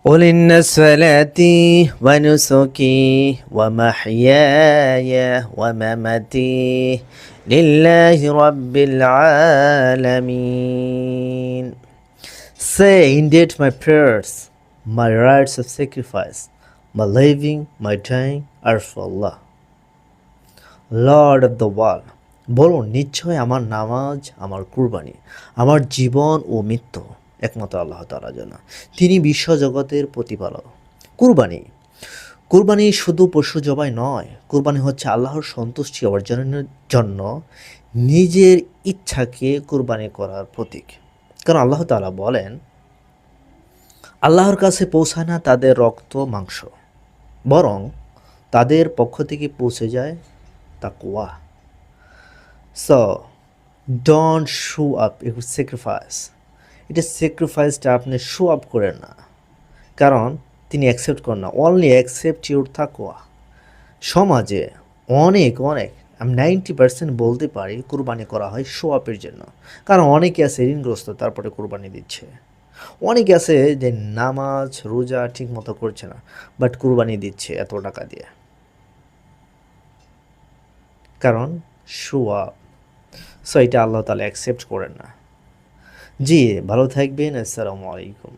قل إن صلاتي ونسكي ومحياي ومماتي لله رب العالمين. Say indeed my prayers, my rites of sacrifice, my living, my dying are for Allah, Lord of the world. বলুন নিশ্চয় আমার নামাজ, আমার কুরবানি, আমার জীবন ও মৃত্যু একমাত্র আল্লাহ তাআলার জন্য। তিনি বিশ্বজগতের প্রতিপালক। কুরবানি কুরবানি শুধু পশু জবাই নয়, কুরবানি হচ্ছে আল্লাহর সন্তুষ্টি অর্জনের জন্য নিজের ইচ্ছাকে কুরবানি করার প্রতীক। কারণ আল্লাহ তাআলা বলেন, আল্লাহর কাছে পৌঁছায় না তাদের রক্ত মাংস, বরং তাদের পক্ষ থেকে পৌঁছে যায় তাকওয়া। So don't show up your sacrifice. এটা স্যাক্রিফাইসটা আপনি শো আপ করেন না, কারণ তিনি অ্যাকসেপ্ট করেন না। অনলি অ্যাকসেপ্ট ইউর তাকওয়া। সমাজে অনেক আমি 90% বলতে পারি কুরবানি করা হয় শো আপের জন্য। কারণ অনেকে আছে ঋণগ্রস্ত, তারপরে কুরবানি দিচ্ছে। অনেকে আছে যে নামাজ রোজা ঠিক মতো করছে না, বাট কুরবানি দিচ্ছে এত টাকা দিয়ে, কারণ শো আপ। সো এটা আল্লাহ তাআলা অ্যাকসেপ্ট করেন না। জি, ভালো থাকবেন। আসসালামু আলাইকুম।